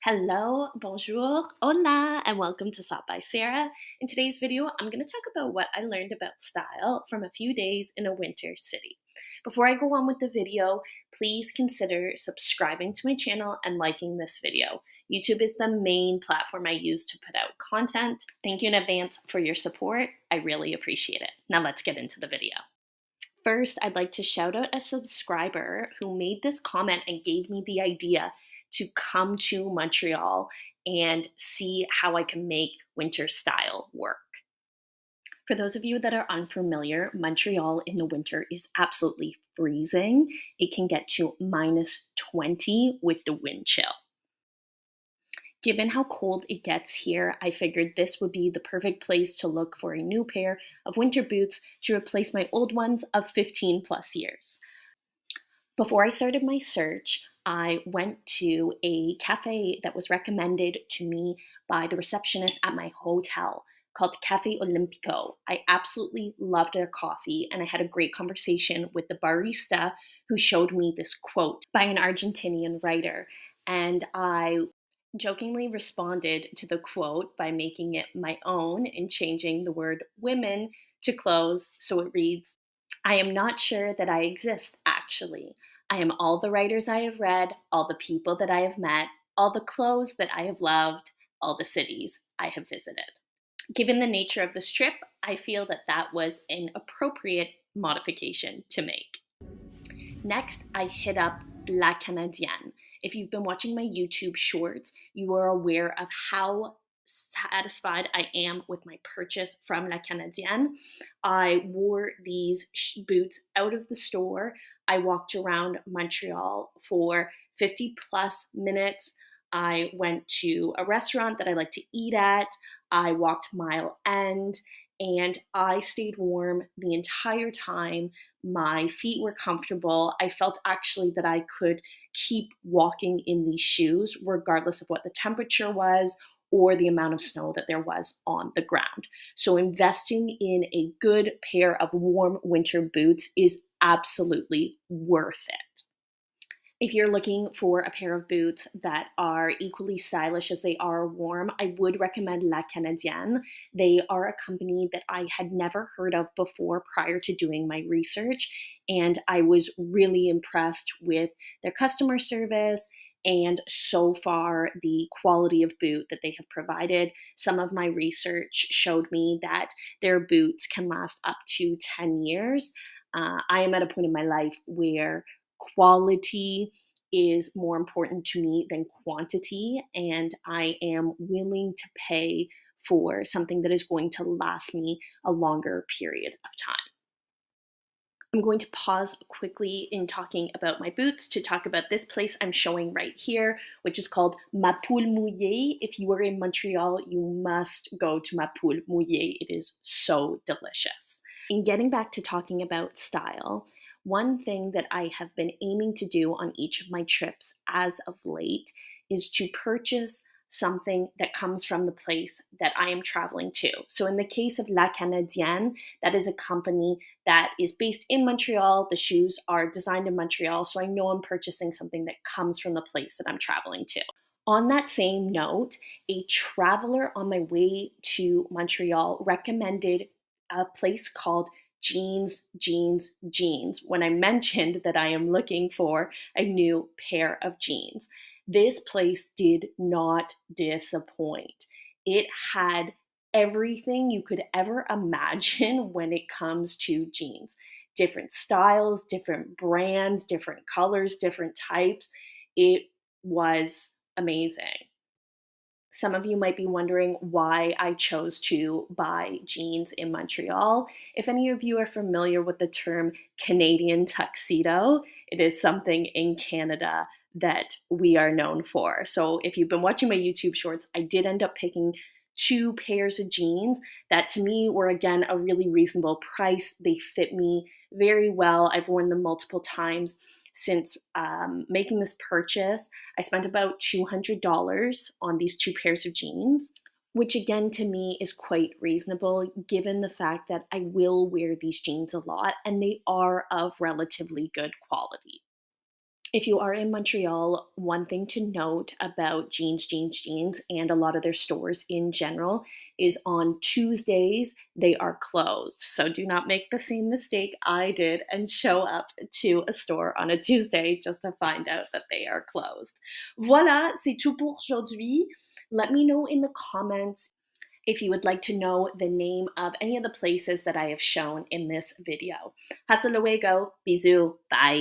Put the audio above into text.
Hello, bonjour, hola, and welcome to Sought by Sarah. In today's video, I'm going to talk about what I learned about style from a few days in a winter city. Before I go on with the video, please consider subscribing to my channel and liking this video. YouTube is the main platform I use to put out content. Thank you in advance for your support. I really appreciate it. Now let's get into the video. First, I'd like to shout out a subscriber who made this comment and gave me the idea to come to Montreal and see how I can make winter style work. For those of you that are unfamiliar, Montreal in the winter is absolutely freezing. It can get to -20 with the wind chill. Given how cold it gets here, I figured this would be the perfect place to look for a new pair of winter boots to replace my old ones of 15 plus years. Before I started my search, I went to a cafe that was recommended to me by the receptionist at my hotel called Café Olimpico. I absolutely loved their coffee, and I had a great conversation with the barista who showed me this quote by an Argentinian writer, and I jokingly responded to the quote by making it my own and changing the word women to clothes, so it reads, "I am not sure that I exist, actually. I am all the writers I have read, all the people that I have met, all the clothes that I have loved, all the cities I have visited." Given the nature of this trip, I feel that that was an appropriate modification to make. Next, I hit up La Canadienne. If you've been watching my YouTube shorts, you are aware of how satisfied I am with my purchase from La Canadienne. I wore these boots out of the store. I walked around Montreal for 50 plus minutes. I went to a restaurant that I like to eat at. I walked Mile End, and I stayed warm the entire time. My feet were comfortable. I felt actually that I could keep walking in these shoes regardless of what the temperature was or the amount of snow that there was on the ground. So investing in a good pair of warm winter boots is absolutely worth it. If you're looking for a pair of boots that are equally stylish as they are warm, I would recommend La Canadienne. They are a company that I had never heard of before prior to doing my research, and I was really impressed with their customer service and so far the quality of boot that they have provided. Some of my research showed me that their boots can last up to 10 years. I am at a point in my life where quality is more important to me than quantity, and I am willing to pay for something that is going to last me a longer period of time. I'm going to pause quickly in talking about my boots to talk about this place I'm showing right here, which is called Poule Mouilée. If you are in Montreal, you must go to Poule Mouilée. It is so delicious. In getting back to talking about style, one thing that I have been aiming to do on each of my trips as of late is to purchase something that comes from the place that I am traveling to. So in the case of La Canadienne, that is a company that is based in Montreal. The shoes are designed in Montreal, so I know I'm purchasing something that comes from the place that I'm traveling to. On that same note, a traveler on my way to Montreal recommended a place called Jeans, Jeans, Jeans when I mentioned that I am looking for a new pair of jeans. This place did not disappoint. It had everything you could ever imagine when it comes to jeans. Different styles, different brands, different colors, different types. It was amazing. Some of you might be wondering why I chose to buy jeans in Montreal. If any of you are familiar with the term Canadian tuxedo, it is something in Canada that we are known for. So if you've been watching my YouTube shorts, I did end up picking two pairs of jeans that to me were again a really reasonable price. They fit me very well. I've worn them multiple times since making this purchase. I spent about $200 on these two pairs of jeans, which again to me is quite reasonable given the fact that I will wear these jeans a lot and they are of relatively good quality. If you are in Montreal, one thing to note about jeans, and a lot of their stores in general is on Tuesdays, they are closed. So do not make the same mistake I did and show up to a store on a Tuesday just to find out that they are closed. Voilà, c'est tout pour aujourd'hui. Let me know in the comments if you would like to know the name of any of the places that I have shown in this video. Hasta luego. Bisous. Bye.